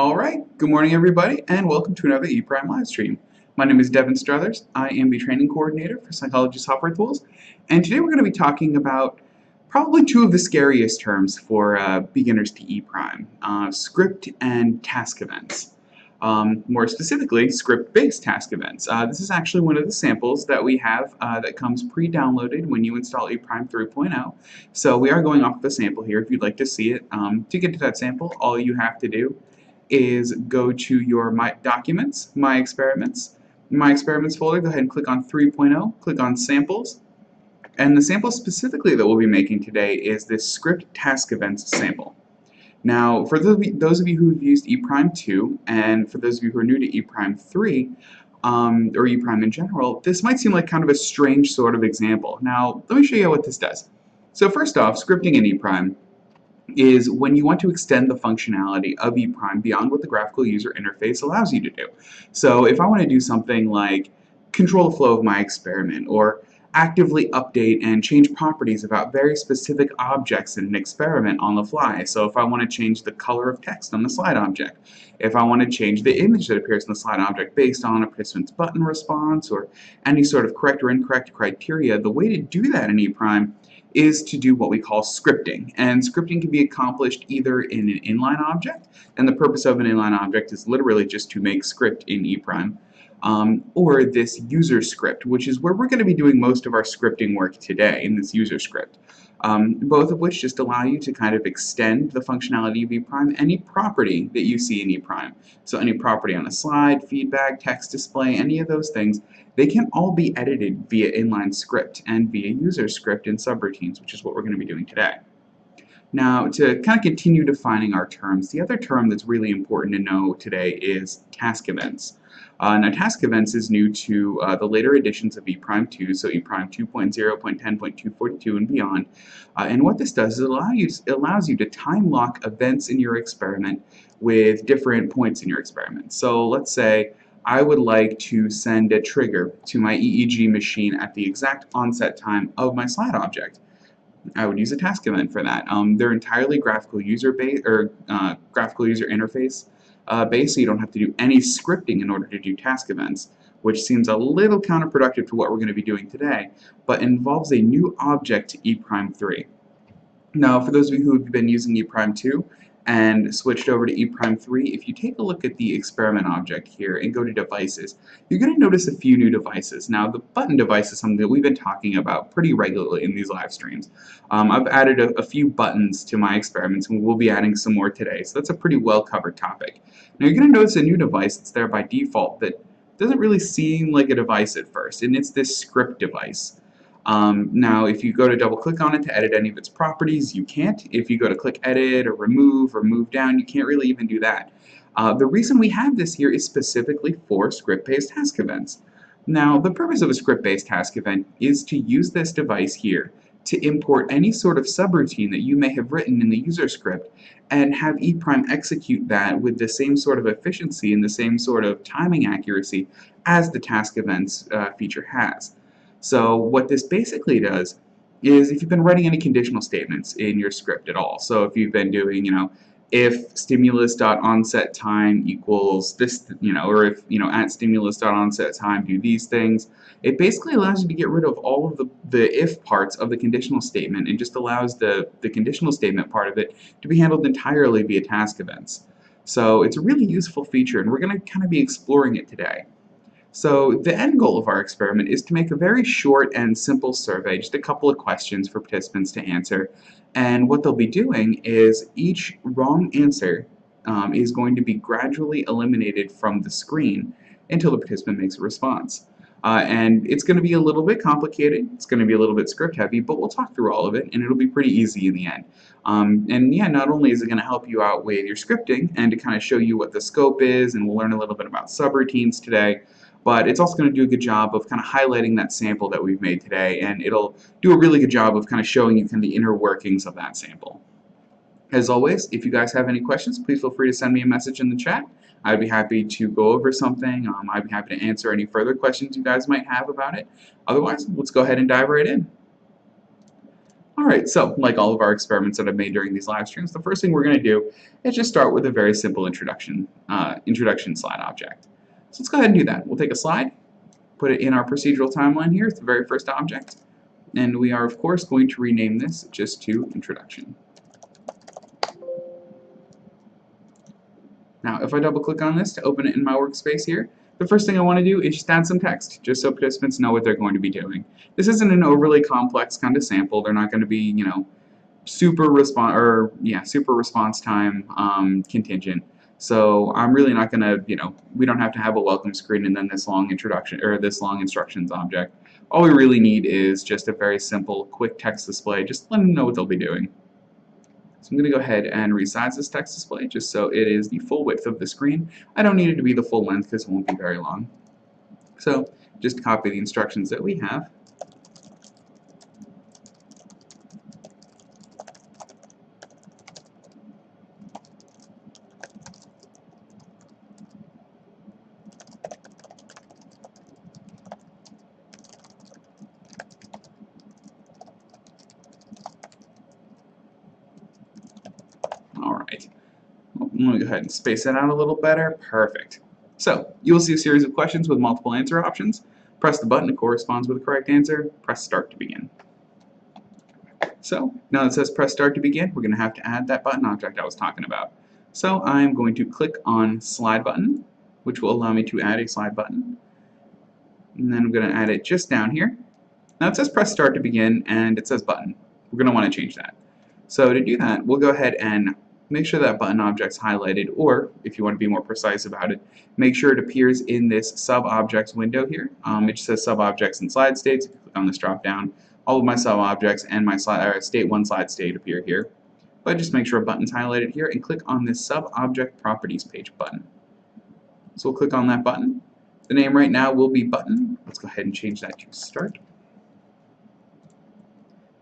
Alright, good morning everybody, and welcome to another ePrime live stream. My name is Devon Struthers. I am the training coordinator for Psychology Software Tools, and today we're going to be talking about probably two of the scariest terms for beginners to ePrime, script and task events. More specifically, script-based task events. This is actually one of the samples that we have that comes pre-downloaded when you install ePrime 3.0. So we are going off the sample here. If you'd like to see it, to get to that sample, all you have to do is go to your My Documents, My Experiments folder, go ahead and click on 3.0, click on Samples, and the sample specifically that we'll be making today is this Script Task Events sample. Now, for those of you who have used ePrime 2, and for those of you who are new to ePrime 3, or ePrime in general, this might seem like kind of a strange sort of example. Now, let me show you what this does. So first off, scripting in ePrime is when you want to extend the functionality of ePrime beyond what the graphical user interface allows you to do. So if I want to do something like control the flow of my experiment, or actively update and change properties about very specific objects in an experiment on the fly. So if I want to change the color of text on the slide object, if I want to change the image that appears in the slide object based on a participant's button response or any sort of correct or incorrect criteria, the way to do that in ePrime is to do what we call scripting. And scripting can be accomplished either in an inline object, and the purpose of an inline object is literally just to make script in ePrime, or this user script, which is where we're going to be doing most of our scripting work today, in this user script. Both of which just allow you to kind of extend the functionality of ePrime, any property that you see in ePrime. So any property on a slide, feedback, text display, any of those things, they can all be edited via inline script and via user script in subroutines, which is what we're going to be doing today. Now, to kind of continue defining our terms, the other term that's really important to know today is task events. Now, task events is new to the later editions of ePrime 2, so ePrime 2.0, 10.242, and beyond. And what this does is it allows you to time lock events in your experiment with different points in your experiment. So let's say I would like to send a trigger to my EEG machine at the exact onset time of my slide object. I would use a task event for that. They're entirely graphical user based or graphical user interface based, so you don't have to do any scripting in order to do task events, which seems a little counterproductive to what we're going to be doing today, but involves a new object to ePrime 3. Now, for those of you who have been using ePrime 2 and switched over to ePrime 3, if you take a look at the experiment object here and go to devices, you're going to notice a few new devices. Now, the button device is something that we've been talking about pretty regularly in these live streams. I've added a few buttons to my experiments, and we'll be adding some more today, so that's a pretty well-covered topic. Now, you're going to notice a new device that's there by default that doesn't really seem like a device at first, and it's this script device. Now, if you go to double click on it to edit any of its properties, you can't. If you go to click edit or move down, you can't really even do that. The reason we have this here is specifically for script-based task events. Now, the purpose of a script-based task event is to use this device here to import any sort of subroutine that you may have written in the user script and have ePrime execute that with the same sort of efficiency and the same sort of timing accuracy as the task events feature has. So what this basically does is if you've been writing any conditional statements in your script at all, so if you've been doing, if stimulus.onset time equals this, or if, at stimulus.onset time do these things, it basically allows you to get rid of all of the if parts of the conditional statement and just allows the conditional statement part of it to be handled entirely via task events. So it's a really useful feature, and we're going to kind of be exploring it today. So the end goal of our experiment is to make a very short and simple survey, just a couple of questions for participants to answer. And what they'll be doing is each wrong answer is going to be gradually eliminated from the screen until the participant makes a response. And it's going to be a little bit complicated, it's going to be a little bit script heavy, but we'll talk through all of it and it'll be pretty easy in the end. And yeah, not only is it going to help you out with your scripting and to kind of show you what the scope is, and we'll learn a little bit about subroutines today, but it's also going to do a good job of kind of highlighting that sample that we've made today, and it'll do a really good job of kind of showing you kind of the inner workings of that sample. As always, if you guys have any questions, please feel free to send me a message in the chat. I'd be happy to go over something. I'd be happy to answer any further questions you guys might have about it. Otherwise, let's go ahead and dive right in. Alright, so like all of our experiments that I've made during these live streams, the first thing we're going to do is just start with a very simple introduction slide object. So let's go ahead and do that. We'll take a slide, put it in our procedural timeline here, it's the very first object, and we are of course going to rename this just to introduction. Now if I double click on this to open it in my workspace here, the first thing I want to do is just add some text, just so participants know what they're going to be doing. This isn't an overly complex kind of sample. They're not going to be, you know, super response time contingent. So I'm really not going to, you know, we don't have to have a welcome screen and then this long introduction or this long instructions object. All we really need is just a very simple, quick text display. Just let them know what they'll be doing. So I'm going to go ahead and resize this text display just so it is the full width of the screen. I don't need it to be the full length because it won't be very long. So just copy the instructions that we have. Alright, I'm going to go ahead and space that out a little better. Perfect. So, you will see a series of questions with multiple answer options. Press the button that corresponds with the correct answer. Press start to begin. So, now that it says press start to begin, we're going to have to add that button object I was talking about. So, I'm going to click on slide button, which will allow me to add a slide button. And then I'm going to add it just down here. Now it says press start to begin and it says button. We're going to want to change that. So to do that, we'll go ahead and make sure that button object's highlighted, or if you want to be more precise about it, make sure it appears in this sub-objects window here. It just says sub-objects and slide states. If you click on this drop down, all of my sub-objects and my state 1 slide state appear here. But just make sure a button's highlighted here and click on this sub-object properties page button. So we'll click on that button. The name right now will be button. Let's go ahead and change that to start.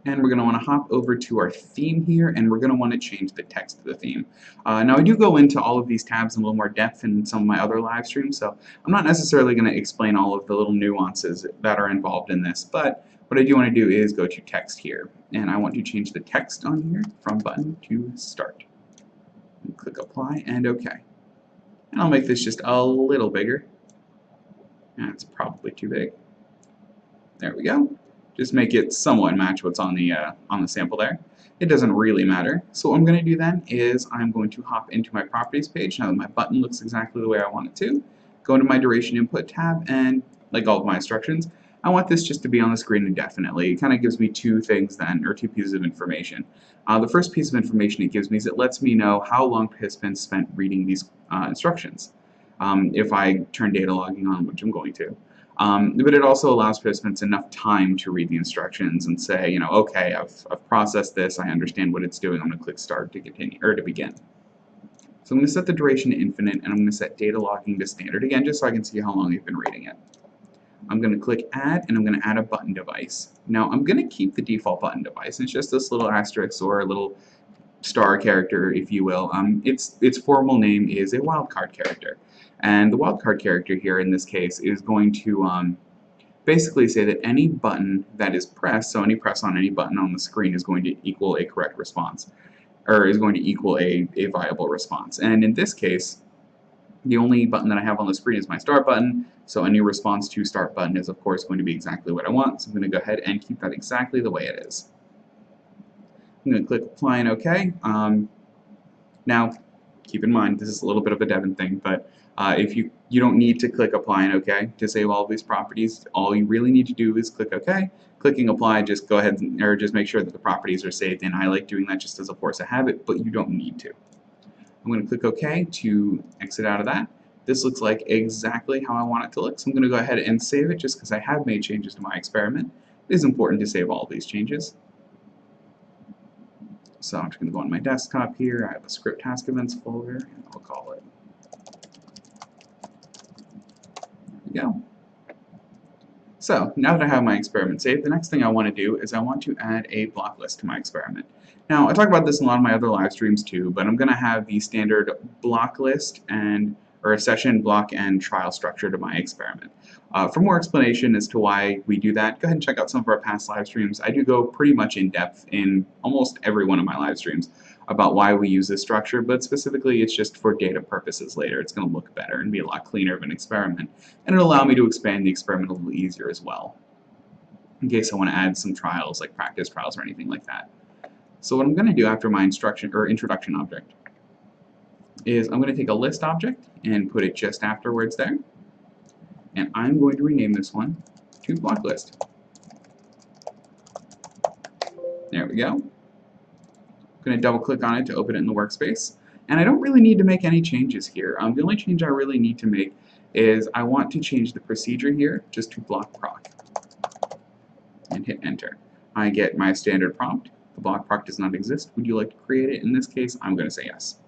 And we're going to want to hop over to our theme here, and we're going to want to change the text of the theme. Now I do go into all of these tabs in a little more depth in some of my other live streams, so I'm not necessarily going to explain all of the little nuances that are involved in this, but what I do want to do is go to text here, and I want to change the text on here from button to start. And click apply and OK. And I'll make this just a little bigger. That's probably too big. There we go. Just make it somewhat match what's on the sample there. It doesn't really matter. So what I'm going to do then is I'm going to hop into my properties page now that my button looks exactly the way I want it to. Go into my duration input tab, and like all of my instructions, I want this just to be on the screen indefinitely. It kind of gives me two things then, or two pieces of information. The first piece of information it gives me is it lets me know how long participants spent reading these instructions. If I turn data logging on, which I'm going to. But it also allows participants enough time to read the instructions and say, you know, okay, I've processed this, I understand what it's doing, I'm going to click start to continue or to begin. So I'm going to set the duration to infinite, and I'm going to set data logging to standard again, just so I can see how long you've been reading it. I'm going to click add, and I'm going to add a button device. Now I'm going to keep the default button device. It's just this little asterisk or a little star character, if you will. Its formal name is a wildcard character. And the wildcard character here in this case is going to basically say that any button that is pressed, so any press on any button on the screen is going to equal a correct response, or is going to equal a viable response. And in this case, the only button that I have on the screen is my start button, so any response to start button is of course going to be exactly what I want, so I'm going to go ahead and keep that exactly the way it is. I'm going to click apply and OK. Now, keep in mind, this is a little bit of a Devon thing, but if you don't need to click apply and OK to save all of these properties. All you really need to do is click OK. Clicking apply, just go ahead and, or just make sure that the properties are saved, and I like doing that just as a force of habit, but you don't need to. I'm going to click OK to exit out of that. This looks like exactly how I want it to look, so I'm going to go ahead and save it just because I have made changes to my experiment. It is important to save all of these changes. So I'm just going to go on my desktop here. I have a ScriptTaskEvents folder, and I'll call it. There we go. So now that I have my experiment saved, the next thing I want to do is I want to add a block list to my experiment. Now, I talk about this in a lot of my other live streams too, but I'm going to have the standard block list and or a session, block, and trial structure to my experiment. For more explanation as to why we do that, go ahead and check out some of our past live streams. I do go pretty much in depth in almost every one of my live streams about why we use this structure, but specifically it's just for data purposes later. It's going to look better and be a lot cleaner of an experiment, and it'll allow me to expand the experiment a little easier as well, in case I want to add some trials, like practice trials or anything like that. So what I'm going to do after my introduction object is I'm going to take a list object and put it just afterwards there, and I'm going to rename this one to block list. There we go. I'm going to double click on it to open it in the workspace, and I don't really need to make any changes here. The only change I really need to make is I want to change the procedure here just to block proc, and hit enter. I get my standard prompt. The block proc does not exist. Would you like to create it? In this case, I'm going to say yes.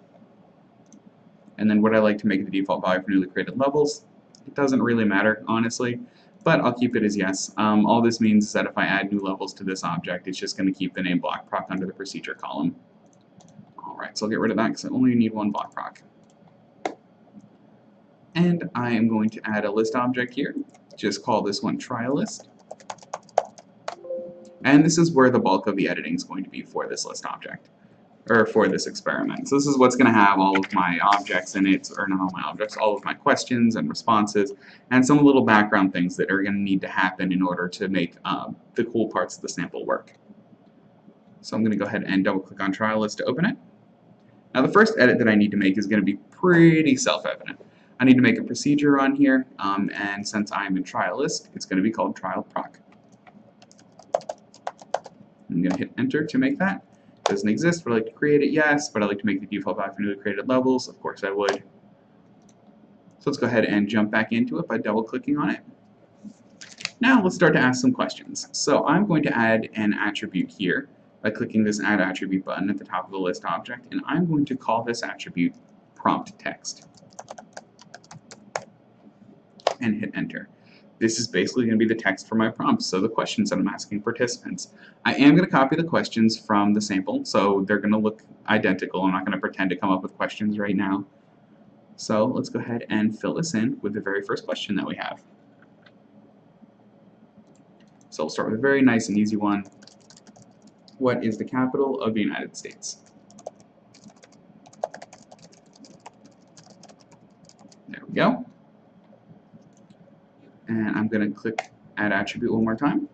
And then would I like to make the default value for newly created levels? It doesn't really matter, honestly, but I'll keep it as yes. All this means is that if I add new levels to this object, it's just going to keep the name block proc under the procedure column. Alright, so I'll get rid of that because I only need one block proc. And I am going to add a list object here. Just call this one trial list. And this is where the bulk of the editing is going to be for this list object, or for this experiment. So this is what's going to have all of my objects in it, or not all my objects, all of my questions and responses, and some little background things that are going to need to happen in order to make the cool parts of the sample work. So I'm going to go ahead and double click on trial list to open it. Now the first edit that I need to make is going to be pretty self-evident. I need to make a procedure on here, and since I'm in trial list, it's going to be called trial proc. I'm going to hit enter to make that. It doesn't exist. Would I like to create it? Yes. But I'd like to make the default value for newly created levels. Of course I would. So let's go ahead and jump back into it by double clicking on it. Now let's start to ask some questions. So I'm going to add an attribute here by clicking this add attribute button at the top of the list object, and I'm going to call this attribute prompt text and hit enter. This is basically going to be the text for my prompts, so the questions that I'm asking participants. I am going to copy the questions from the sample, so they're going to look identical. I'm not going to pretend to come up with questions right now. So let's go ahead and fill this in with the very first question that we have. So we'll start with a very nice and easy one. What is the capital of the United States? There we go. And I'm going to click Add Attribute one more time.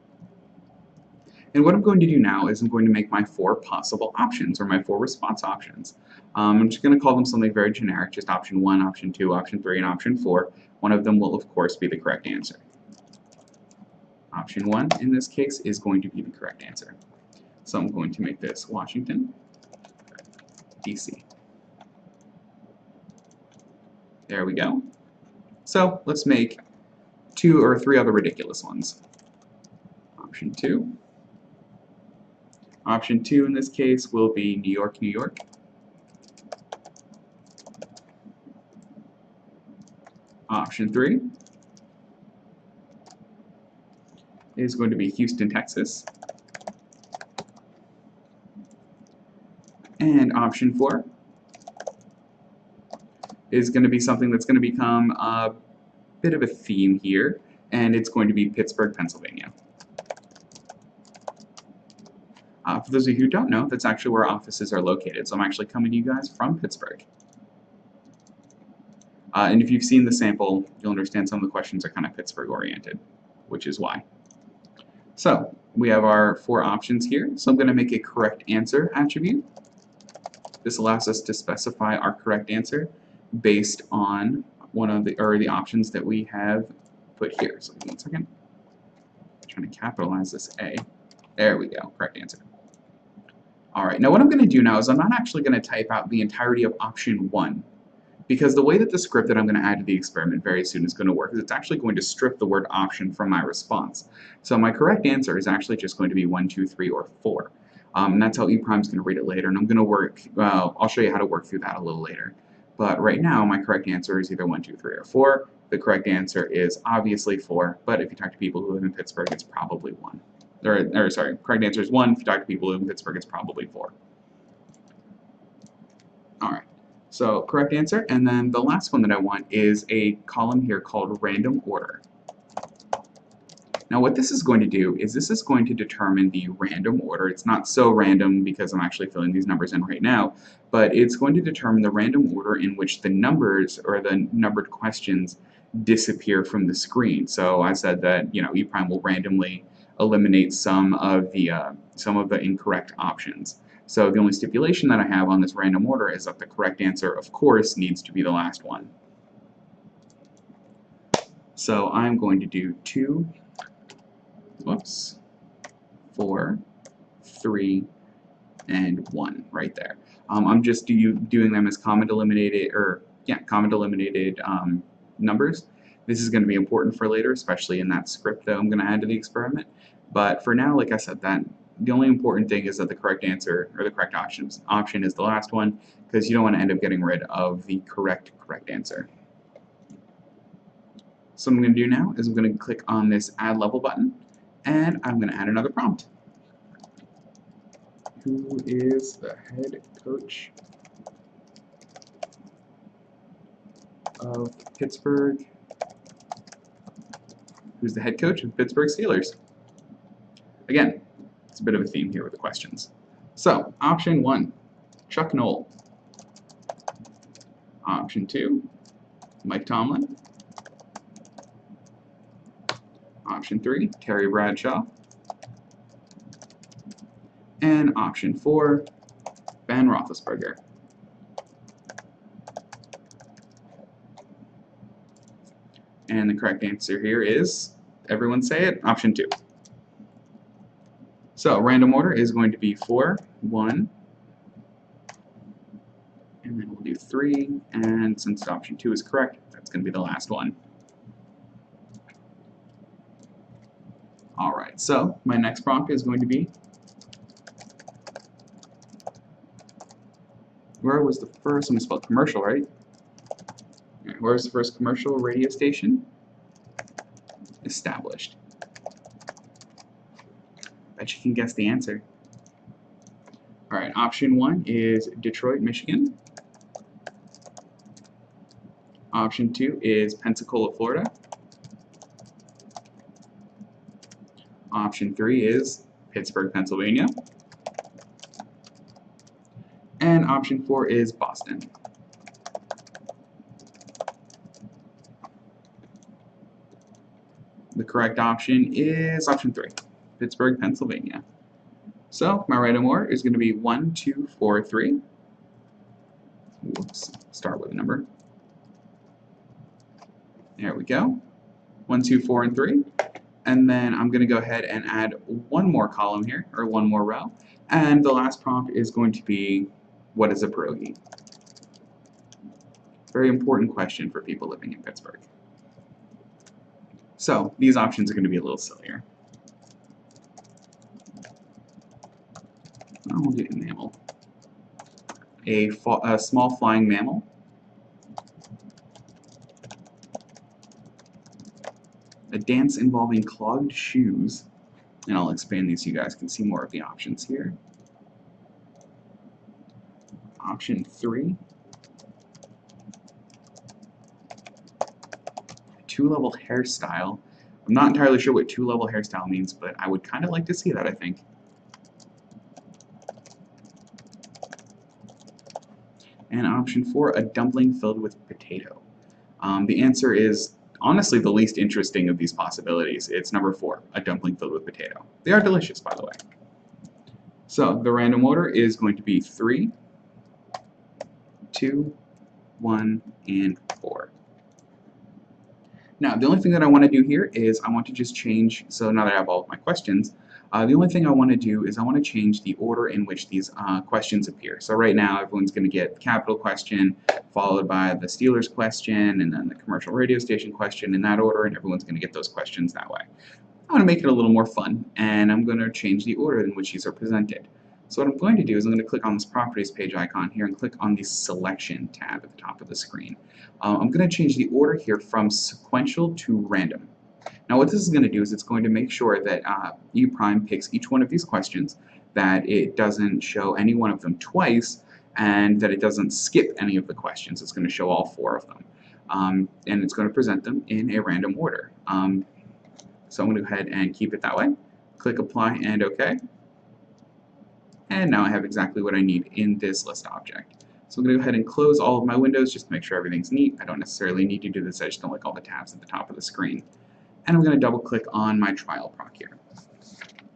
And what I'm going to do now is I'm going to make my 4 possible options, or my 4 response options. I'm just going to call them something very generic, just option 1, option 2, option 3, and option 4. One of them will, of course, be the correct answer. Option 1, in this case, is going to be the correct answer. So I'm going to make this Washington, D.C. There we go. So let's make 2 or 3 other ridiculous ones. Option 2. Option 2 in this case will be New York, New York. Option 3 is going to be Houston, Texas. And option 4 is going to be something that's going to become a bit of a theme here, and it's going to be Pittsburgh, Pennsylvania. For those of you who don't know, that's actually where offices are located, so I'm actually coming to you guys from Pittsburgh. And if you've seen the sample, you'll understand some of the questions are kind of Pittsburgh oriented, which is why. So we have our 4 options here, so I'm going to make a correct answer attribute. This allows us to specify our correct answer based on one of the options that we have put here. So give me 1 second. I'm trying to capitalize this A. There we go, correct answer. Alright, now what I'm going to do now is I'm not actually going to type out the entirety of option 1, because the way that the script that I'm going to add to the experiment very soon is going to work is it's actually going to strip the word option from my response. So my correct answer is actually just going to be 1, 2, 3, or 4. And that's how ePrime's going to read it later, and I'm going to work, I'll show you how to work through that a little later. But right now, my correct answer is either 1, 2, 3, or 4. The correct answer is obviously 4, but if you talk to people who live in Pittsburgh, it's probably 1. Or sorry, correct answer is 1. If you talk to people who live in Pittsburgh, it's probably 4. Alright, So correct answer, and then the last one that I want is a column here called random order. Now what this is going to do is this is going to determine the random order. It's not so random because I'm actually filling these numbers in right now, but it's going to determine the random order in which the numbers or the numbered questions disappear from the screen. So I said that E prime will randomly eliminate some of the incorrect options. So the only stipulation that I have on this random order is that the correct answer, of course, needs to be the last one. So I'm going to do 2, 4, 3, and 1 right there. I'm just doing them as common delimited numbers. This is going to be important for later, especially in that script that I'm going to add to the experiment. But for now, like I said, the only important thing is that the correct answer or the correct option is the last one, because you don't want to end up getting rid of the correct answer. So what I'm going to do now is I'm going to click on this Add Level button, and I'm going to add another prompt. Who is the head coach of Pittsburgh? Who's the head coach of Pittsburgh Steelers? Again, it's a bit of a theme here with the questions. So, option 1, Chuck Noll. Option 2, Mike Tomlin. Option 3, Terry Bradshaw. And option 4, Ben Roethlisberger. And the correct answer here is, everyone say it, option 2. So random order is going to be 4, 1, and then we'll do 3, and since option 2 is correct, that's going to be the last one. Alright, so my next prompt is going to be, where was the first, I'm going to spell commercial, right? Where's the first commercial radio station established? Bet you can guess the answer. Alright, option 1 is Detroit, Michigan. Option 2 is Pensacola, Florida. Option 3 is Pittsburgh, Pennsylvania. And option 4 is Boston. The correct option is option 3, Pittsburgh, Pennsylvania. So my random order is going to be 1, 2, 4, 3. Whoops, start with a number. There we go. 1, 2, 4, and 3. And then I'm going to go ahead and add one more column here, or one more row. And the last prompt is going to be, what is a pierogi? Very important question for people living in Pittsburgh. So these options are going to be a little sillier. We'll do mammal. A small flying mammal. A dance involving clogged shoes. And I'll expand these so you guys can see more of the options here. Option 3. Two-level hairstyle. I'm not entirely sure what two-level hairstyle means, but I would kind of like to see that, I think. And option 4, a dumpling filled with potato. The answer is honestly the least interesting of these possibilities. It's number 4, a dumpling filled with potato. They are delicious, by the way. So the random order is going to be 3, 2, 1, and 4. Now, the only thing that I want to do here is I want to just change, so now that I have all of my questions, the only thing I want to do is I want to change the order in which these questions appear. So right now, everyone's going to get the capital question, followed by the Steelers question, and then the commercial radio station question in that order, and everyone's going to get those questions that way. I want to make it a little more fun, and I'm going to change the order in which these are presented. So what I'm going to do is I'm going to click on this Properties page icon here and click on the Selection tab at the top of the screen. I'm going to change the order here from sequential to random. Now what this is going to do is it's going to make sure that E' picks each one of these questions, that it doesn't show any one of them twice, and that it doesn't skip any of the questions. It's going to show all 4 of them, and it's going to present them in a random order. So I'm going to go ahead and keep it that way. Click Apply and OK. And now I have exactly what I need in this list object. So I'm going to go ahead and close all of my windows just to make sure everything's neat. I don't necessarily need to do this, I just don't like all the tabs at the top of the screen. And I'm going to double click on my trial proc here.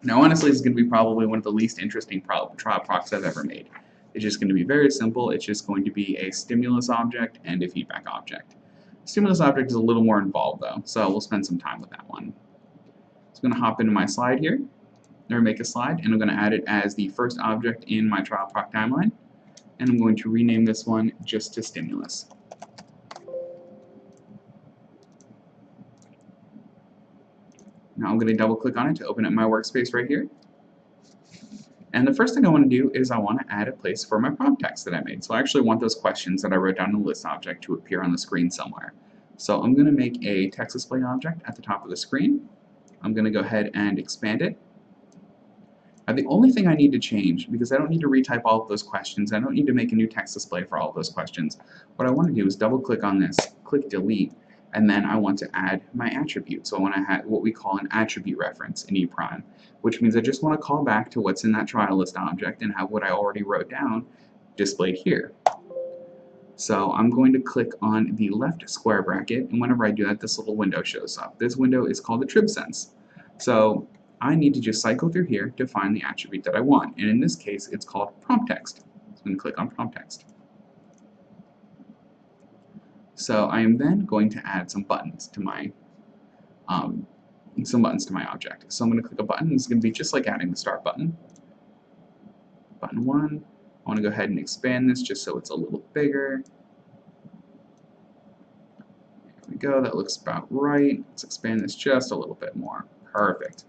Now honestly, this is going to be probably one of the least interesting trial procs I've ever made. It's just going to be very simple. It's just going to be a stimulus object and a feedback object. Stimulus object is a little more involved though, so we'll spend some time with that one. So I'm going to hop into my slide here, or make a slide, and I'm going to add it as the first object in my trial proc timeline. And I'm going to rename this one just to stimulus. Now I'm going to double click on it to open up my workspace right here. And the first thing I want to do is I want to add a place for my prompt text that I made. So I actually want those questions that I wrote down in the list object to appear on the screen somewhere. So I'm going to make a text display object at the top of the screen. I'm going to go ahead and expand it. Now the only thing I need to change, because I don't need to retype all of those questions, I don't need to make a new text display for all of those questions, what I want to do is double click on this, click delete, and then I want to add my attribute. So I want to have what we call an attribute reference in ePrime, which means I just want to call back to what's in that trial list object and have what I already wrote down displayed here. So I'm going to click on the left square bracket, and whenever I do that, this little window shows up. This window is called the TribSense. So I need to just cycle through here to find the attribute that I want, and in this case it's called prompt text. So I'm going to click on prompt text. So I am then going to add some buttons to my object. So I'm going to click a button. This is going to be just like adding the start button. Button 1. I want to go ahead and expand this just so it's a little bigger. There we go. That looks about right. Let's expand this just a little bit more. Perfect.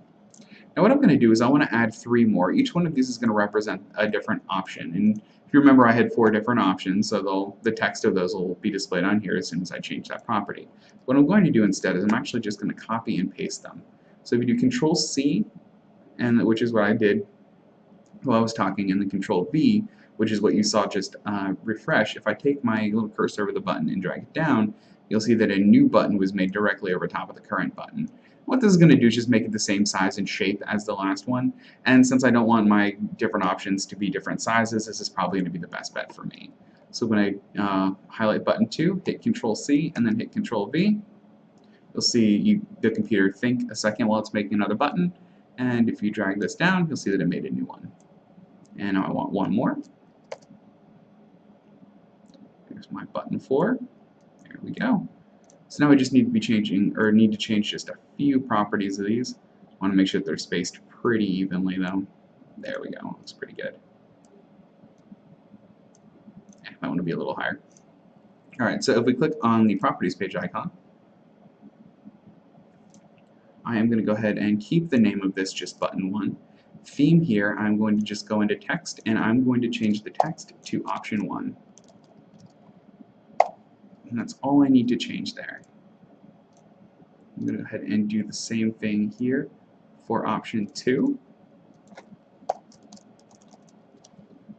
Now what I'm going to do is I want to add 3 more. Each one of these is going to represent a different option. And if you remember, I had 4 different options, so the text of those will be displayed on here as soon as I change that property. What I'm going to do instead is I'm actually just going to copy and paste them. So if you do Control-C, which is what I did while I was talking, and then Control-V, which is what you saw just refresh, if I take my little cursor over the button and drag it down, you'll see that a new button was made directly over top of the current button. What this is going to do is just make it the same size and shape as the last one, and since I don't want my different options to be different sizes, this is probably going to be the best bet for me. So when I highlight button 2, hit Control-C, and then hit Control-V, you'll see the computer think a second while it's making another button, and if you drag this down, you'll see that it made a new one. And now I want one more. Here's my button 4. There we go. So now we just need to change just a few properties of these. I want to make sure that they're spaced pretty evenly though. There we go. Looks pretty good. That one will be a little higher. Alright, so if we click on the properties page icon, I am going to go ahead and keep the name of this just button 1. Theme here, I'm going to just go into text, and I'm going to change the text to option 1. And that's all I need to change there. I'm going to go ahead and do the same thing here for option 2.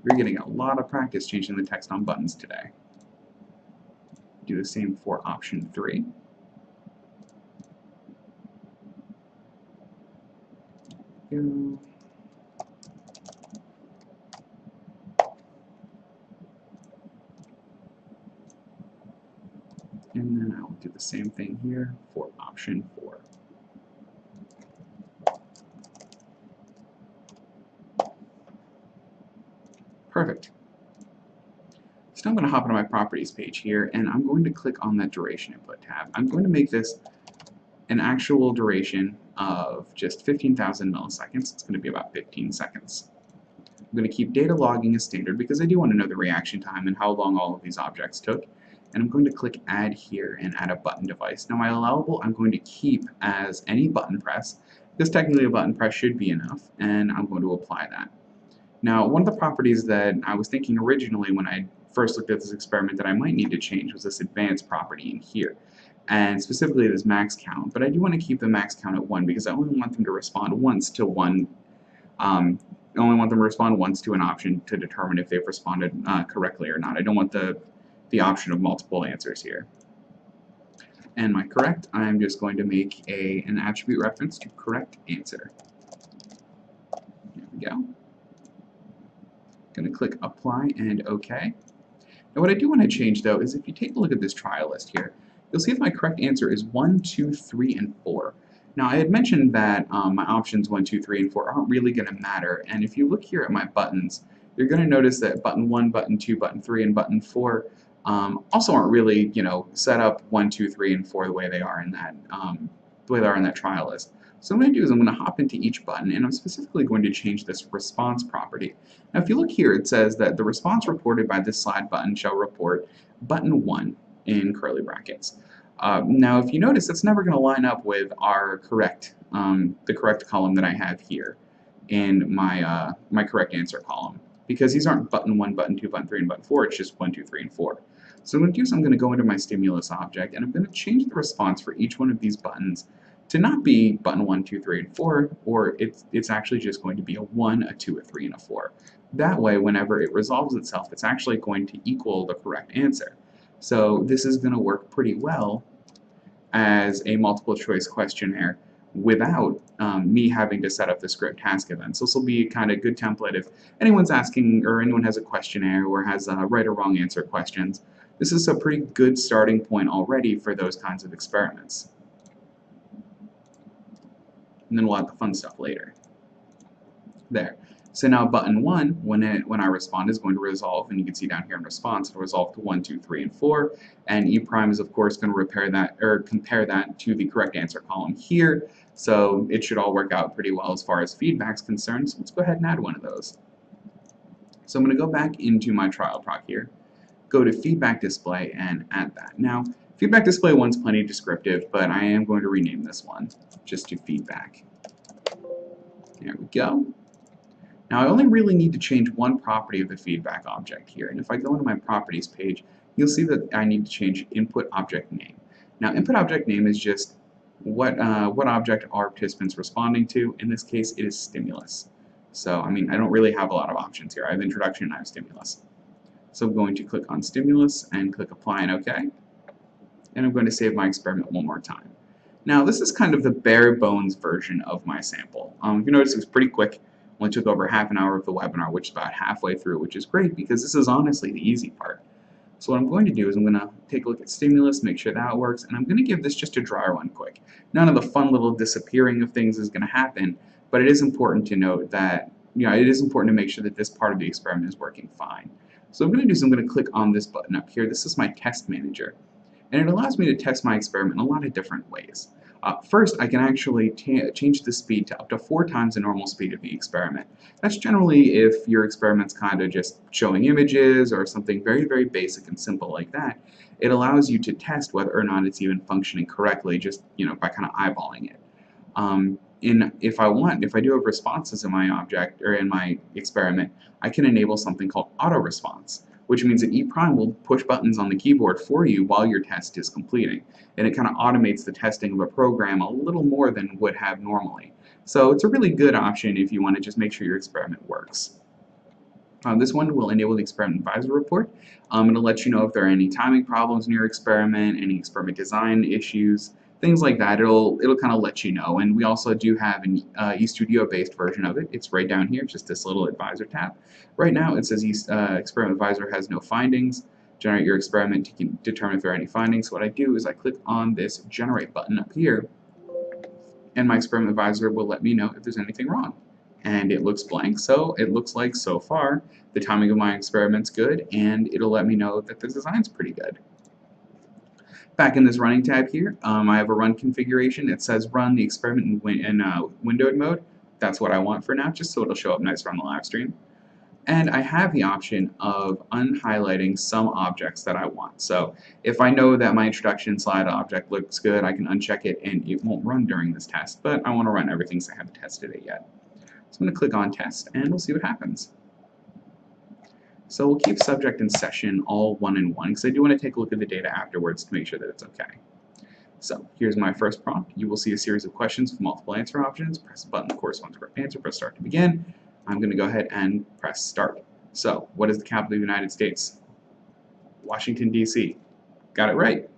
We're getting a lot of practice changing the text on buttons today. Do the same for option 3. Go. And then I will do the same thing here for option 4. Perfect. So now I'm going to hop into my properties page here, and I'm going to click on that duration input tab. I'm going to make this an actual duration of just 15,000 milliseconds. It's going to be about 15 seconds. I'm going to keep data logging as standard because I do want to know the reaction time and how long all of these objects took. And I'm going to click add here and add a button device. Now my allowable I'm going to keep as any button press, because technically a button press should be enough, and I'm going to apply that. Now one of the properties that I was thinking originally when I first looked at this experiment that I might need to change was this advanced property in here, and specifically this max count, but I do want to keep the max count at 1 because I only want them to respond once to one only want them to respond once to an option to determine if they've responded correctly or not. I don't want the option of multiple answers here. And my correct, I'm just going to make an attribute reference to correct answer. There we go. Going to click apply and OK. Now what I do want to change though is if you take a look at this trial list here, you'll see that my correct answer is 1, 2, 3, and 4. Now I had mentioned that my options 1, 2, 3, and 4 aren't really going to matter, and if you look here at my buttons, you're going to notice that button 1, button 2, button 3, and button 4 also aren't really, set up 1, 2, 3, and 4 the way they are in that trial list. So what I'm going to do is I'm going to hop into each button, and I'm specifically going to change this response property. Now if you look here, it says that the response reported by this slide button shall report button 1 in curly brackets. Now if you notice, that's never going to line up with our the correct column that I have here in my correct answer column, because these aren't button 1, button 2, button 3, and button 4, it's just 1, 2, 3, and 4. So what I'm going to do is I'm going to go into my stimulus object, and I'm going to change the response for each one of these buttons to not be button 1, 2, 3, and 4, or it's actually just going to be a 1, a 2, a 3, and a 4. That way, whenever it resolves itself, it's actually going to equal the correct answer. So this is going to work pretty well as a multiple choice questionnaire without me having to set up the script task events. This will be a kind of good template if anyone's asking or anyone has a questionnaire or has right or wrong answer questions. This is a pretty good starting point already for those kinds of experiments. And then we'll have the fun stuff later. There. So now button 1, when I respond, is going to resolve, and you can see down here in response, it'll resolve to 1, 2, 3, and 4, and E prime is of course going to compare that to the correct answer column here, so it should all work out pretty well as far as feedback's concerned. So let's go ahead and add one of those. So I'm going to go back into my trial proc here, go to feedback display, and add that. Now, feedback display 1's plenty descriptive, but I am going to rename this one just to feedback. There we go. Now I only really need to change one property of the feedback object here, and if I go into my properties page, you'll see that I need to change input object name. Now input object name is just what object are participants responding to. In this case, it is stimulus. So I don't really have a lot of options here. I have introduction and I have stimulus. So I'm going to click on stimulus and click apply and OK, and I'm going to save my experiment one more time. Now this is kind of the bare bones version of my sample. If you notice, it was pretty quick. Only took over half an hour of the webinar, which is about halfway through, which is great because this is honestly the easy part. So what I'm going to do is I'm going to take a look at stimulus, make sure that works, and I'm going to give this just a dry run quick. None of the fun little disappearing of things is going to happen, but it is important to note that it is important to make sure that this part of the experiment is working fine. So what I'm going to do is I'm going to click on this button up here. This is my test manager, and it allows me to test my experiment in a lot of different ways. First, I can actually change the speed to up to 4 times the normal speed of the experiment. That's generally if your experiment's kind of just showing images or something very, very basic and simple like that. It allows you to test whether or not it's even functioning correctly just by kind of eyeballing it. If I do have responses in my object or in my experiment, I can enable something called auto response, which means that E prime will push buttons on the keyboard for you while your test is completing. And it kind of automates the testing of a program a little more than would have normally. So it's a really good option if you want to just make sure your experiment works. This one will enable the experiment advisor report. It'll let you know if there are any timing problems in your experiment, any experiment design issues, things like that. It'll kind of let you know. And we also do have an eStudio based version of it. It's right down here, just this little advisor tab. Right now it says experiment advisor has no findings. Generate your experiment to determine if there are any findings. So what I do is I click on this generate button up here, and my experiment advisor will let me know if there's anything wrong. And it looks blank, so it looks like so far the timing of my experiment's good, and it'll let me know that the design's pretty good. Back in this running tab here, I have a run configuration. It says run the experiment in windowed mode. That's what I want for now, just so it'll show up nicer on the live stream. And I have the option of unhighlighting some objects that I want. So if I know that my introduction slide object looks good, I can uncheck it and it won't run during this test, but I want to run everything so I haven't tested it yet. So I'm going to click on test and we'll see what happens. So we'll keep subject and session all 1 and 1 because I do want to take a look at the data afterwards to make sure that it's okay. So here's my first prompt. You will see a series of questions with multiple answer options. Press the button that corresponds to correct answer, press start to begin. I'm going to go ahead and press start. So, what is the capital of the United States? Washington, D.C. Got it right.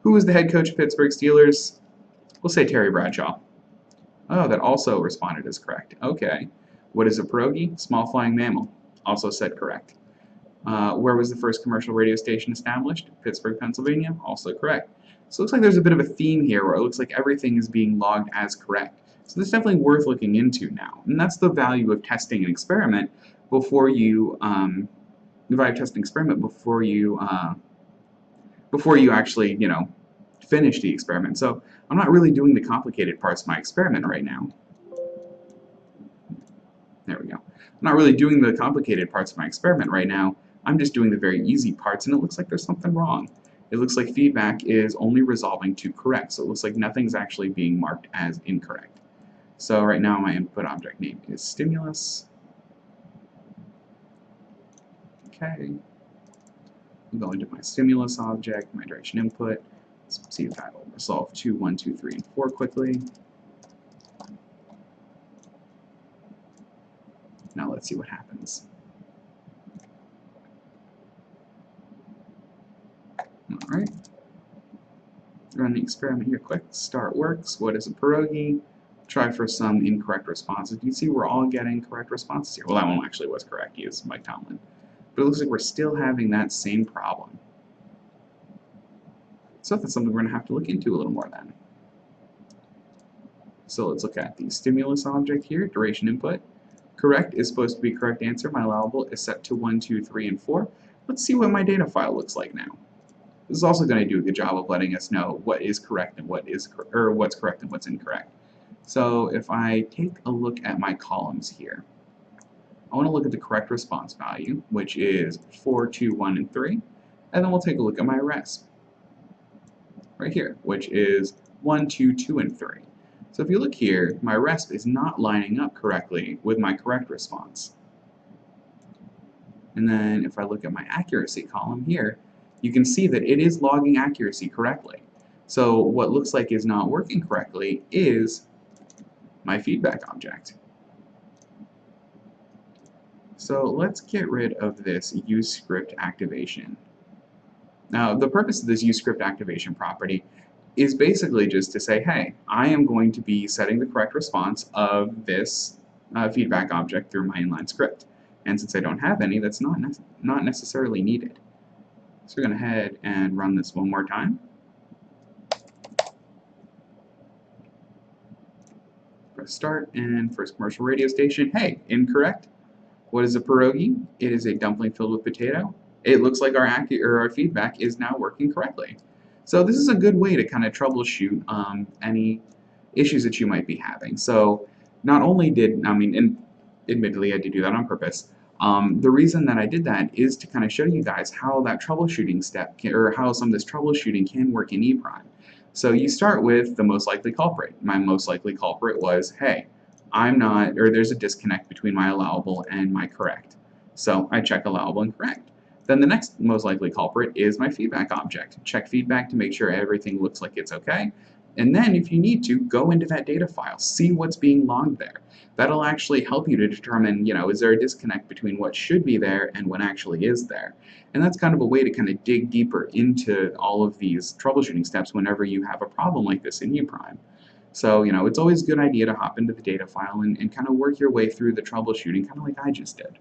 Who is the head coach of Pittsburgh Steelers? We'll say Terry Bradshaw. Oh, that also responded as correct. Okay. What is a pierogi? Small flying mammal. Also said correct. Where was the first commercial radio station established? Pittsburgh, Pennsylvania. Also correct. So it looks like there's a bit of a theme here where it looks like everything is being logged as correct. So this is definitely worth looking into now. And that's the value of testing an experiment before you, before you actually, finish the experiment. So I'm not really doing the complicated parts of my experiment right now. There we go. I'm not really doing the complicated parts of my experiment right now. I'm just doing the very easy parts, and it looks like there's something wrong. It looks like feedback is only resolving to correct, so it looks like nothing's actually being marked as incorrect. So right now my input object name is stimulus. Okay. I'm going to my stimulus object, my direction input. Let's see if that will resolve 2, 1, 2, 3, and 4 quickly. Now let's see what happens. Alright. Run the experiment here quick. Start works. What is a pierogi? Try for some incorrect responses. You can see we're all getting correct responses here. Well, that one actually was correct. He is Mike Tomlin. But it looks like we're still having that same problem. So that's something we're going to have to look into a little more then. So let's look at the stimulus object here, duration input. Correct is supposed to be correct answer. My allowable is set to 1, 2, 3, and 4. Let's see what my data file looks like now. This is also going to do a good job of letting us know what is correct and what's correct and what's incorrect. So if I take a look at my columns here, I want to look at the correct response value, which is 4, 2, 1, and 3, and then we'll take a look at my resp right here, which is 1, 2, 2, and 3. So if you look here, my resp is not lining up correctly with my correct response. And then if I look at my accuracy column here, you can see that it is logging accuracy correctly. So what looks like is not working correctly is my feedback object. So let's get rid of this useScriptActivation. Now the purpose of this useScriptActivation property is basically just to say, hey, I am going to be setting the correct response of this feedback object through my inline script. And since I don't have any, that's not necessarily needed. So we're going to head and run this one more time. Press start, and first commercial radio station, hey, incorrect. What is a pierogi? It is a dumpling filled with potato. It looks like our feedback is now working correctly. So this is a good way to kind of troubleshoot any issues that you might be having. So not only did, and admittedly I did do that on purpose, the reason that I did that is to kind of show you guys how that troubleshooting step, or how some of this troubleshooting can work in ePrime. So you start with the most likely culprit. My most likely culprit was, hey, there's a disconnect between my allowable and my correct. So I check allowable and correct. Then the next most likely culprit is my feedback object. Check feedback to make sure everything looks like it's okay. And then if you need to, go into that data file, see what's being logged there. That'll actually help you to determine, is there a disconnect between what should be there and what actually is there. And that's kind of a way to kind of dig deeper into all of these troubleshooting steps whenever you have a problem like this in ePrime. So, it's always a good idea to hop into the data file and kind of work your way through the troubleshooting, kind of like I just did.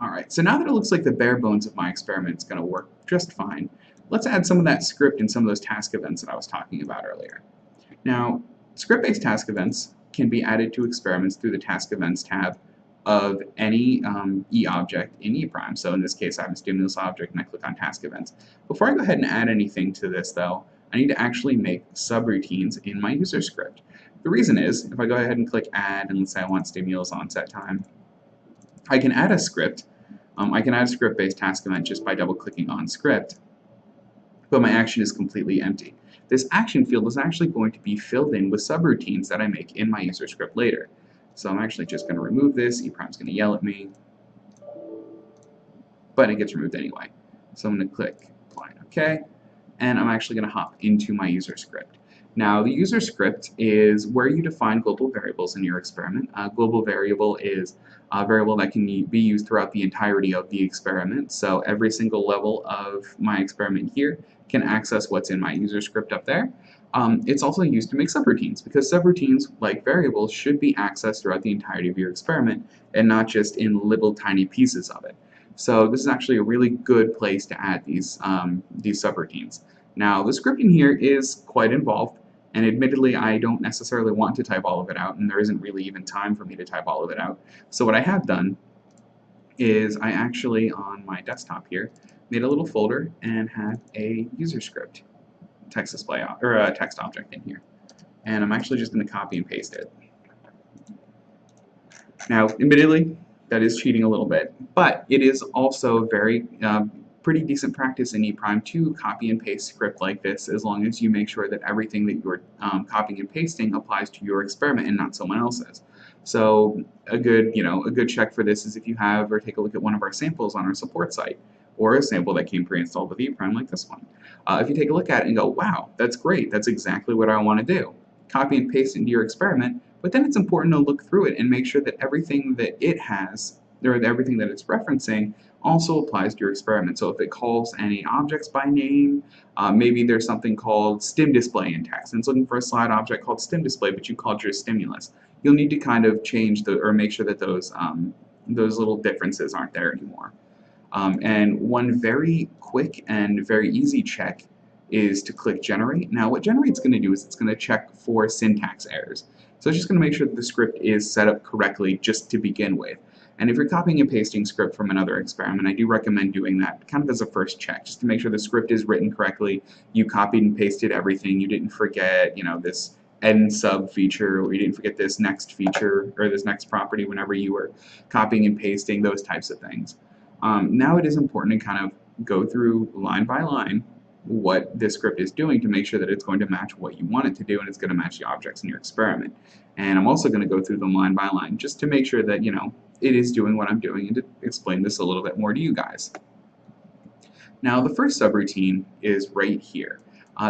Alright, so now that it looks like the bare bones of my experiment is going to work just fine, let's add some of that script and some of those task events that I was talking about earlier. Now, script-based task events can be added to experiments through the Task Events tab of any e-object in ePrime. So in this case, I have a stimulus object and I click on Task Events. Before I go ahead and add anything to this, though, I need to actually make subroutines in my user script. The reason is, if I go ahead and click Add, and let's say I want stimulus onset time, I can add a script. I can add a script-based task event just by double-clicking on script, but my action is completely empty. This action field is actually going to be filled in with subroutines that I make in my user script later. So I'm actually just going to remove this. ePrime's going to yell at me, but it gets removed anyway. So I'm going to click Apply and OK, and I'm actually going to hop into my user script. Now, the user script is where you define global variables in your experiment. A global variable is a variable that can be used throughout the entirety of the experiment. So every single level of my experiment here can access what's in my user script up there. It's also used to make subroutines, because subroutines, like variables, should be accessed throughout the entirety of your experiment and not just in little tiny pieces of it. So this is actually a really good place to add these subroutines. Now, the scripting here is quite involved, and admittedly, I don't necessarily want to type all of it out, and there isn't really even time for me to type all of it out. So what I have done is I actually, on my desktop here, made a little folder and had a user script text display or a text object in here. And I'm actually just going to copy and paste it. Now, admittedly, that is cheating a little bit, but it is also very pretty decent practice in ePrime to copy and paste script like this, as long as you make sure that everything that you're copying and pasting applies to your experiment and not someone else's. So a good check for this is if you have or take a look at one of our samples on our support site, or a sample that came pre-installed with ePrime like this one. If you take a look at it and go, wow, that's great, that's exactly what I want to do. Copy and paste into your experiment, but then it's important to look through it and make sure that everything that it has, or everything that it's referencing, also applies to your experiment. So if it calls any objects by name, maybe there's something called stim display in text, and it's looking for a slide object called stim display, but you called your stimulus. You'll need to kind of change or make sure that those little differences aren't there anymore. And one very quick and very easy check is to click Generate. Now what Generate's going to do is it's going to check for syntax errors. So it's just going to make sure that the script is set up correctly just to begin with. And if you're copying and pasting script from another experiment, I do recommend doing that kind of as a first check, just to make sure the script is written correctly, you copied and pasted everything, you didn't forget, this end sub feature, or you didn't forget this next feature, or this next property whenever you were copying and pasting, those types of things. Now it is important to kind of go through line by line what this script is doing to make sure that it's going to match what you want it to do, and it's going to match the objects in your experiment. And I'm also going to go through them line by line just to make sure that, it is doing what I'm doing, and to explain this a little bit more to you guys. Now the first subroutine is right here.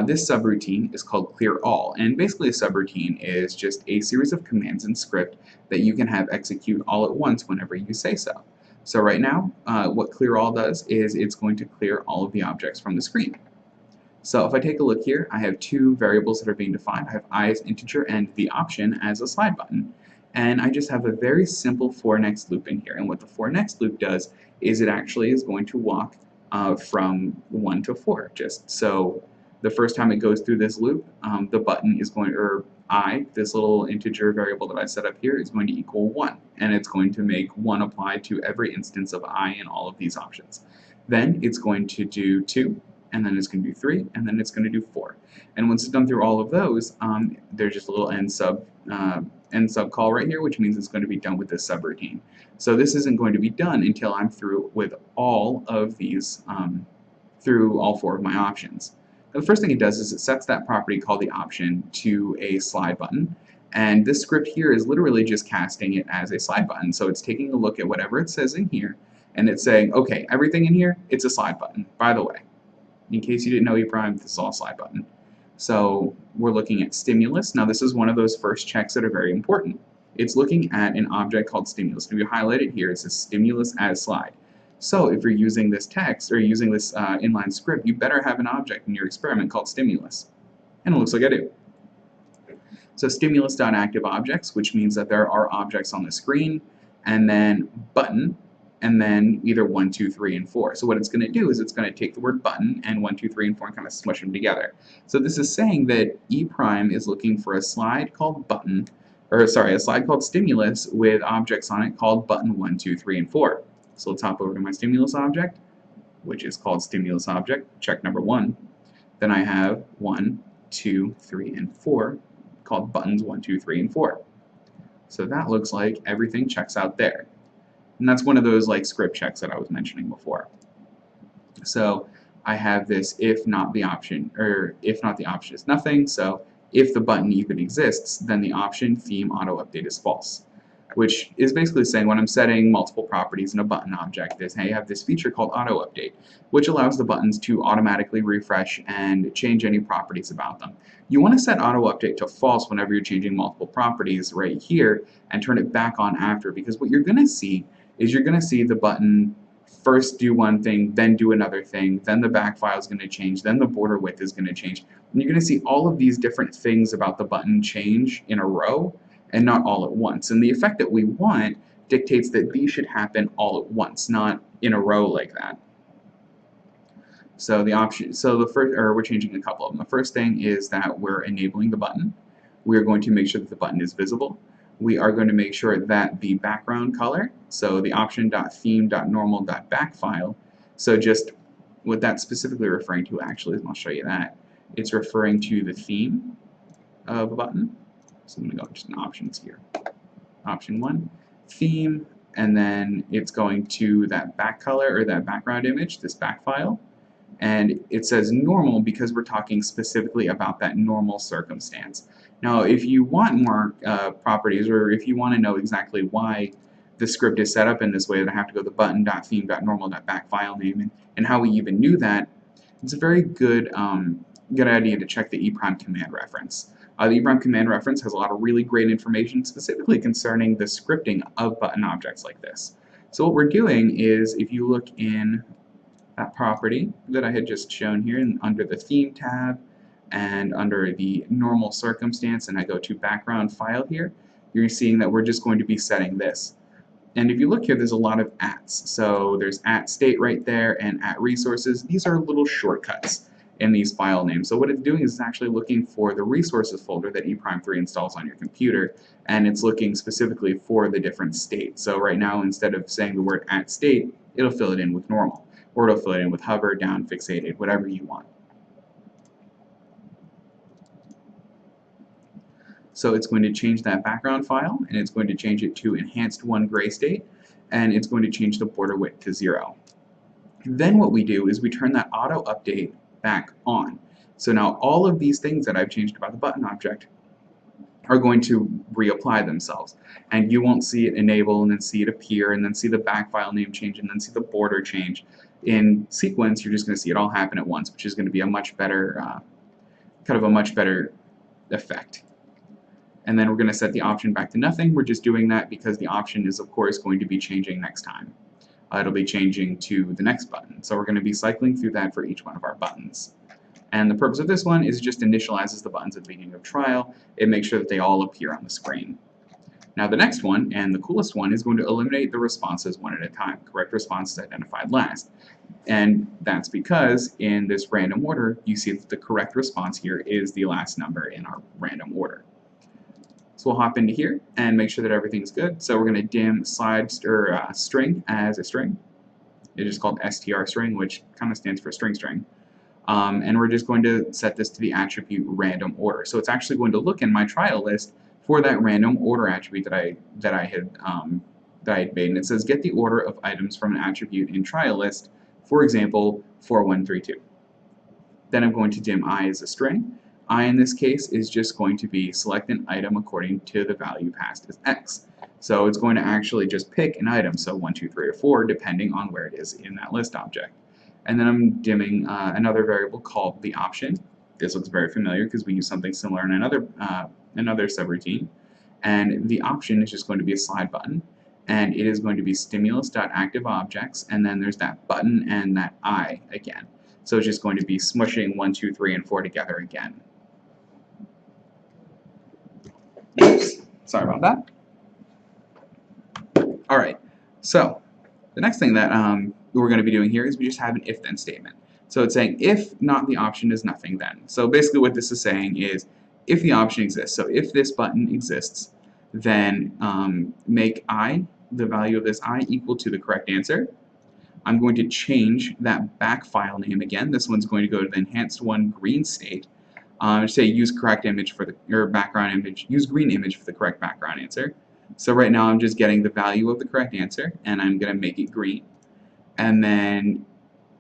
This subroutine is called ClearAll, and basically a subroutine is just a series of commands in script that you can have execute all at once whenever you say so. So right now, what ClearAll does is it's going to clear all of the objects from the screen. So if I take a look here, I have two variables that are being defined. I have I as integer and the option as a slide button. And I just have a very simple for next loop in here. And what the for next loop does is it actually is going to walk from 1 to 4. Just so the first time it goes through this loop, the button is going, or I, this little integer variable that I set up here, is going to equal 1. And it's going to make 1 apply to every instance of I in all of these options. Then it's going to do 2, and then it's going to do 3, and then it's going to do 4. And once it's done through all of those, there's just a little end sub call right here, which means it's going to be done with this subroutine. So this isn't going to be done until I'm through with all of these, through all 4 of my options. The first thing it does is it sets that property called the option to a slide button, and this script here is literally just casting it as a slide button. So it's taking a look at whatever it says in here, and it's saying, okay, everything in here, it's a slide button, by the way. In case you didn't know ePrime, this is all slide button. So we're looking at stimulus. Now this is one of those first checks that are very important. It's looking at an object called stimulus. If you highlight it here, it says stimulus as slide. So if you're using this text or using this inline script, you better have an object in your experiment called stimulus. And it looks like I do. So stimulus.activeObjects, which means that there are objects on the screen, and then button, and then either 1, 2, 3, and 4. So what it's going to do is it's going to take the word button and 1, 2, 3, and 4 and kind of smush them together. So this is saying that ePrime is looking for a slide called button, or sorry, a slide called stimulus with objects on it called button 1, 2, 3, and 4. So let's hop over to my stimulus object, which is called stimulus object, check number 1. Then I have 1, 2, 3, and 4 called buttons 1, 2, 3, and 4. So that looks like everything checks out there. And that's one of those like script checks that I was mentioning before. So I have this if not the option, or if not the option is nothing. So if the button even exists, then the option theme auto update is false. which is basically saying when I'm setting multiple properties in a button object, I have this feature called auto update, which allows the buttons to automatically refresh and change any properties about them. You want to set auto update to false whenever you're changing multiple properties right here and turn it back on after, because what you're going to see is you're going to see the button first do one thing, then do another thing, then the back file is going to change, then the border width is going to change. And you're going to see all of these different things about the button change in a row and not all at once. And the effect that we want dictates that these should happen all at once, not in a row like that. So we're changing a couple of them. The first thing is that we're enabling the button. We're going to make sure that the button is visible. We are going to make sure that the background color, so the option.theme.normal.back file, so just what that's specifically referring to actually, and I'll show you that, it's referring to the theme of a button. So I'm going to go just in options here. Option 1, theme, and then it's going to that back color or that background image, this back file. And it says normal because we're talking specifically about that normal circumstance. Now, if you want more properties, or if you want to know exactly why the script is set up in this way, then I have to go to the button.theme.normal.back file name, and how we even knew that, it's a very good idea to check the EEPRIME command reference. The EEPRIME command reference has a lot of really great information specifically concerning the scripting of button objects like this. So what we're doing is, if you look in that property that I had just shown here under the theme tab and under the normal circumstance, and I go to background file here, you're seeing that we're just going to be setting this. And if you look here, there's a lot of @s. So there's @state right there and @resources. These are little shortcuts in these file names. So what it's doing is it's actually looking for the resources folder that EEPRIME3 installs on your computer, and it's looking specifically for the different states. So right now, instead of saying the word @state, it'll fill it in with normal, or it'll fill it in with hover, down, fixated, whatever you want. So it's going to change that background file, and it's going to change it to enhanced 1 gray state, and it's going to change the border width to 0. Then what we do is we turn that auto update back on. So now all of these things that I've changed about the button object are going to reapply themselves, and you won't see it enable and then see it appear and then see the back file name change and then see the border change. In sequence, you're just going to see it all happen at once, which is going to be a much better effect. And then we're going to set the option back to nothing. We're just doing that because the option is, of course, going to be changing next time. It'll be changing to the next button. So we're going to be cycling through that for each one of our buttons. And the purpose of this one is it just initializes the buttons at the beginning of trial. It makes sure that they all appear on the screen. Now the next one, and the coolest one, is going to eliminate the responses one at a time. Correct response is identified last. And that's because in this random order, you see that the correct response here is the last number in our random order. So we'll hop into here and make sure that everything's good. So we're going to dim slide string as a string. It's just called strstring, which kind of stands for string. And we're just going to set this to the attribute random order. So it's actually going to look in my trial list for that random order attribute that I had made, and it says get the order of items from an attribute in trial list, for example 4132. Then I'm going to dim I as a string. I in this case is just going to be select an item according to the value passed as X. So it's going to actually just pick an item, so 1, 2, 3, or 4, depending on where it is in that list object. And then I'm dimming another variable called the option. This looks very familiar because we use something similar in another subroutine. And the option is just going to be a slide button, and it is going to be stimulus.activeObjects, and then there's that button and that I again. So it's just going to be smushing 1, 2, 3, and 4 together again. Oops, sorry about that. Alright, so the next thing that we're going to be doing here is we just have an if-then statement. So it's saying if not the option is nothing then. So basically what this is saying is if the option exists, so if this button exists, then make I, the value of this I, equal to the correct answer. I'm going to change that back file name again. This one's going to go to the enhanced 1 green state. Say use correct image for the background image. Use green image for the correct background answer. So right now I'm just getting the value of the correct answer, and I'm going to make it green. And then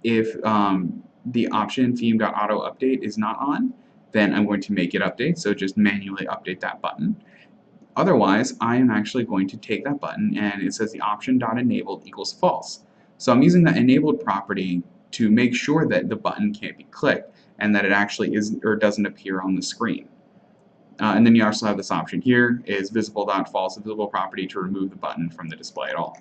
if the option theme.auto-update is not on, then I'm going to make it update. So just manually update that button. Otherwise, I am actually going to take that button and it says the option.enabled equals false. So I'm using that enabled property to make sure that the button can't be clicked and that it actually isn't or doesn't appear on the screen. And then you also have this option here is visible.false, a visible property to remove the button from the display at all.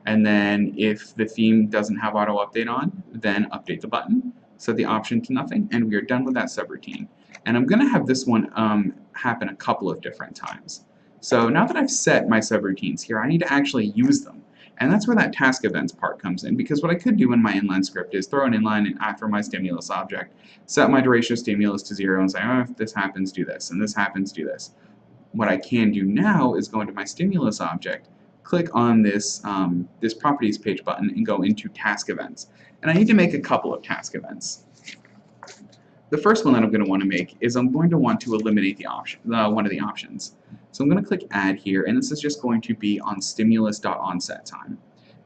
And then if the theme doesn't have auto update on, then update the button, set the option to nothing, and we are done with that subroutine. And I'm going to have this one happen a couple of different times. So now that I've set my subroutines here, I need to actually use them. And that's where that task events part comes in, because what I could do in my inline script is throw an inline after my stimulus object, set my duration of stimulus to 0, and say, oh, if this happens, do this, and this happens, do this. What I can do now is go into my stimulus object, click on this, this properties page button, and go into task events. And I need to make a couple of task events. The first one that I'm going to want to make is I'm going to want to eliminate the option, one of the options. So I'm going to click add here, and this is just going to be on stimulus.onsetTime.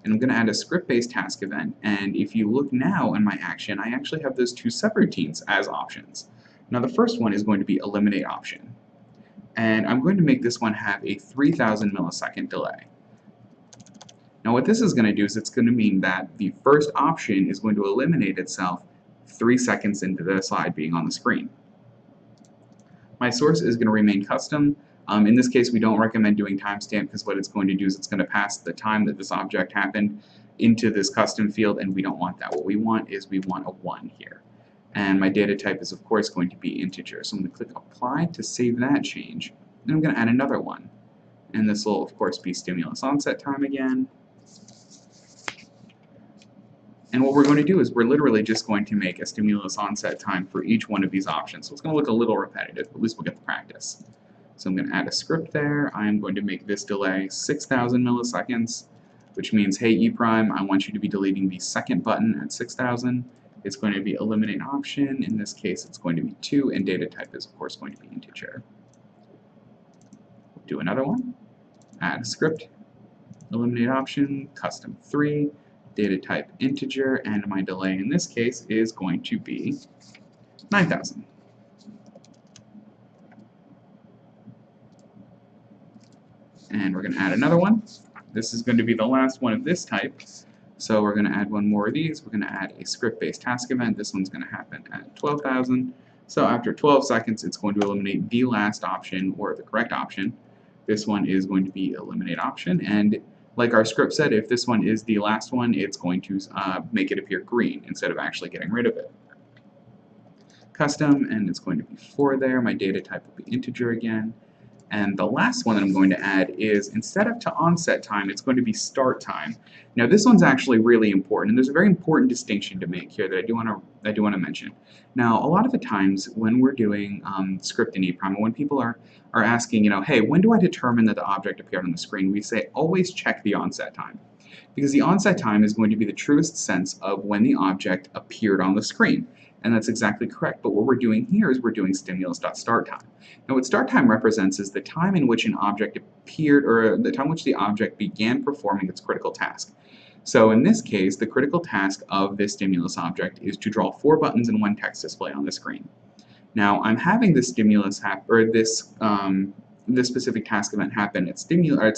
And I'm going to add a script-based task event, and if you look now in my action, I actually have those two subroutines as options. Now the first one is going to be eliminate option. And I'm going to make this one have a 3,000 millisecond delay. Now what this is going to do is it's going to mean that the first option is going to eliminate itself 3 seconds into the slide being on the screen. My source is going to remain custom. In this case, we don't recommend doing timestamp because what it's going to do is it's going to pass the time that this object happened into this custom field, and we don't want that. What we want is we want a 1 here. And my data type is, of course, going to be integer. So I'm going to click apply to save that change. And I'm going to add another one. And this will, of course, be stimulus onset time again. And what we're going to do is we're literally just going to make a stimulus onset time for each one of these options. So it's going to look a little repetitive, but at least we'll get the practice. So I'm going to add a script there. I'm going to make this delay 6,000 milliseconds, which means, hey, E prime, I want you to be deleting the second button at 6,000. It's going to be eliminate option. In this case, it's going to be 2, and data type is, of course, going to be integer. Do another one. Add a script. Eliminate option, custom 3, data type integer, and my delay in this case is going to be 9,000. And we're going to add another one. This is going to be the last one of this type. So we're going to add one more of these. We're going to add a script-based task event. This one's going to happen at 12,000. So after 12 seconds, it's going to eliminate the last option, or the correct option. This one is going to be eliminate option. And like our script said, if this one is the last one, it's going to make it appear green instead of actually getting rid of it. Custom, and it's going to be 4 there. My data type will be integer again. And the last one that I'm going to add is, instead of to onset time, it's going to be start time. Now this one's actually really important, and there's a very important distinction to make here that I do want to mention. Now a lot of the times when we're doing script in EEPROM, when people are asking, you know, hey, when do I determine that the object appeared on the screen, we say always check the onset time. Because the onset time is going to be the truest sense of when the object appeared on the screen. And that's exactly correct, but what we're doing here is we're doing stimulus.startTime. Now what start time represents is the time in which an object appeared, or the time in which the object began performing its critical task. So in this case, the critical task of this stimulus object is to draw 4 buttons and 1 text display on the screen. Now I'm having this stimulus this specific task event happen at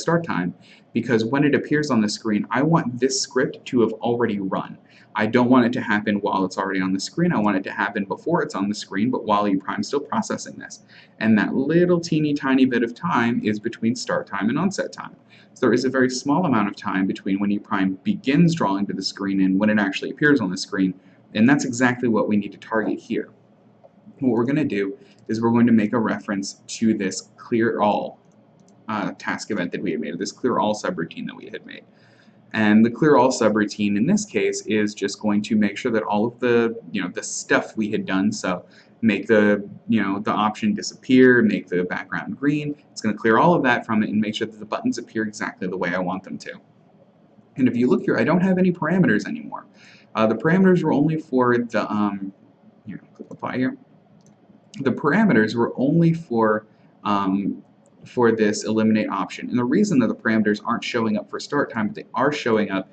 start time because when it appears on the screen, I want this script to have already run. I don't want it to happen while it's already on the screen. I want it to happen before it's on the screen, but while EEPROM's still processing this. And that little teeny tiny bit of time is between start time and onset time. So there is a very small amount of time between when EEPROM begins drawing to the screen and when it actually appears on the screen, and that's exactly what we need to target here. What we're going to do is we're going to make a reference to this ClearAll task event that we had made, this ClearAll subroutine that we had made. And the ClearAll subroutine in this case is just going to make sure that all of the, the stuff we had done, so make the, the option disappear, make the background green, it's going to clear all of that from it and make sure that the buttons appear exactly the way I want them to. And if you look here, I don't have any parameters anymore. The parameters were only for the, here, click apply here. The parameters were only for this eliminate option. And the reason that the parameters aren't showing up for start time, but they are showing up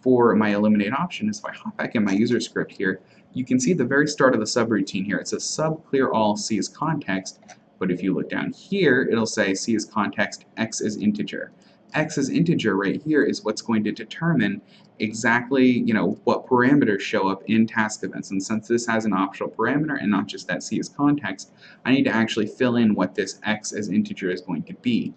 for my eliminate option, is if I hop back in my user script here, you can see at the very start of the subroutine here, it says sub clear all C is context, But if you look down here, it'll say C is context, X is integer. X is integer right here is what's going to determine exactly, what parameters show up in task events. And since this has an optional parameter and not just that C is context, I need to actually fill in what this X as integer is going to be.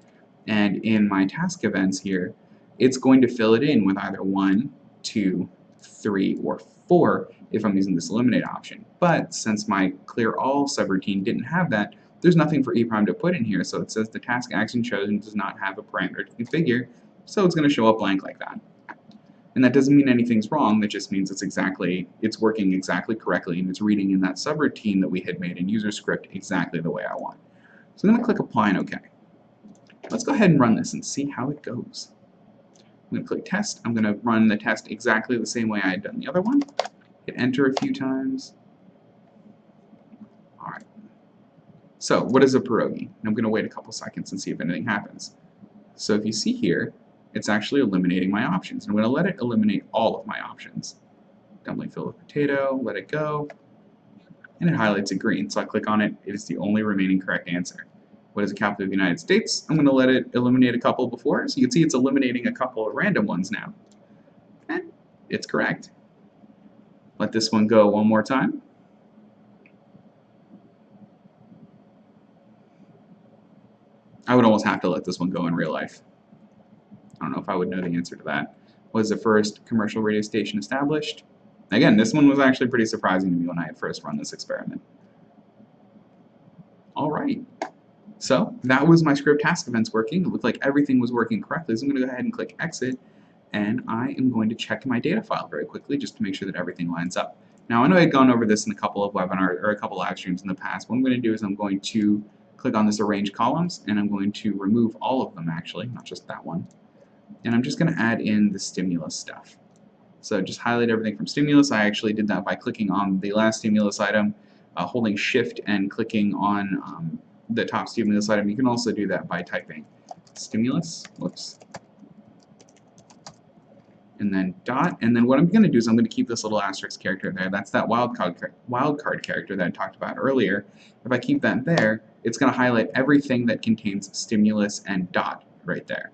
And in my task events here, it's going to fill it in with either 1, 2, 3, or 4 if I'm using this eliminate option. But since my ClearAll subroutine didn't have that, there's nothing for E prime to put in here, so it says the task action chosen does not have a parameter to configure, so it's going to show up blank like that. And that doesn't mean anything's wrong, that just means it's working exactly correctly, and it's reading in that subroutine that we had made in user script exactly the way I want. So I'm going to click apply and OK. Let's go ahead and run this and see how it goes. I'm going to click test. I'm going to run the test exactly the same way I had done the other one. Hit enter a few times. Alright. So, what is a pierogi? I'm going to wait a couple seconds and see if anything happens. So if you see here, it's actually eliminating my options. I'm going to let it eliminate all of my options. Dumpling filled with potato, let it go, and it highlights it green. So I click on it, it is the only remaining correct answer. What is the capital of the United States? I'm going to let it eliminate a couple before, so you can see it's eliminating a couple of random ones now. And it's correct. Let this one go one more time. I would almost have to let this one go in real life. I don't know if I would know the answer to that. Was the first commercial radio station established? Again, this one was actually pretty surprising to me when I had first run this experiment. Alright. So that was my script task events working. It looked like everything was working correctly. So I'm going to go ahead and click exit, and I am going to check my data file very quickly just to make sure that everything lines up. Now I know I had gone over this in a couple of webinars or a couple live streams in the past. What I'm going to do is I'm going to click on this arrange columns, and I'm going to remove all of them actually, not just that one. And I'm just going to add in the stimulus stuff. So just highlight everything from stimulus. I actually did that by clicking on the last stimulus item, holding shift and clicking on the top stimulus item. You can also do that by typing stimulus, whoops, and then dot, and then what I'm going to do is I'm going to keep this little asterisk character there. That's that wildcard character that I talked about earlier. If I keep that there, it's going to highlight everything that contains stimulus and dot right there.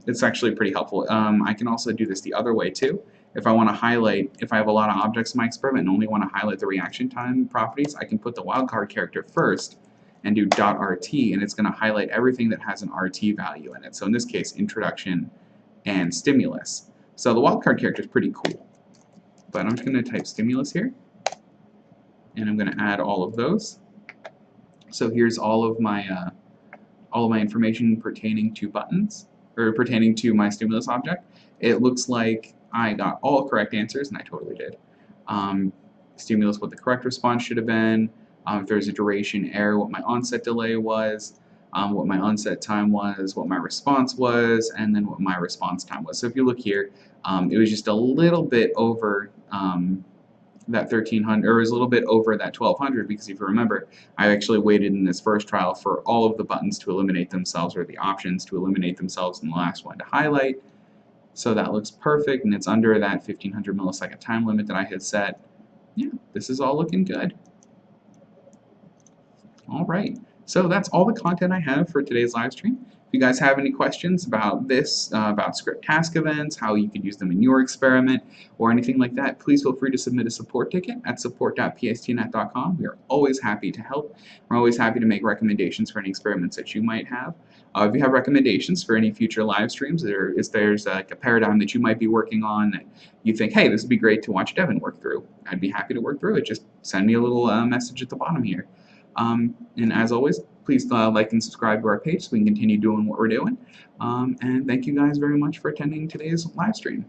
It's actually pretty helpful. I can also do this the other way too. If I want to highlight, if I have a lot of objects in my experiment and only want to highlight the reaction time properties, I can put the wildcard character first and do .rt, and it's going to highlight everything that has an RT value in it. So in this case, introduction and stimulus. So the wildcard character is pretty cool. But I'm just going to type stimulus here, and I'm going to add all of those. So here's all of my information pertaining to buttons, or pertaining to my stimulus object. It looks like I got all correct answers, and I totally did. Stimulus, what the correct response should have been. If there's a duration error, what my onset delay was, what my onset time was, what my response was, and then what my response time was. So if you look here, it was just a little bit over that 1300, or it was a little bit over that 1200, because if you remember, I actually waited in this first trial for all of the buttons to eliminate themselves, or the options to eliminate themselves, and the last one to highlight. So that looks perfect, and it's under that 1500 millisecond time limit that I had set. Yeah, this is all looking good. Alright, so that's all the content I have for today's live stream. If you guys have any questions about this, about script task events, how you could use them in your experiment, or anything like that, please feel free to submit a support ticket at support.pstnet.com. We are always happy to help. We're always happy to make recommendations for any experiments that you might have. If you have recommendations for any future live streams, or if there's like a paradigm that you might be working on that you think, hey, this would be great to watch Devon work through, I'd be happy to work through it. Just send me a little message at the bottom here. And as always, please like and subscribe to our page so we can continue doing what we're doing. And thank you guys very much for attending today's live stream.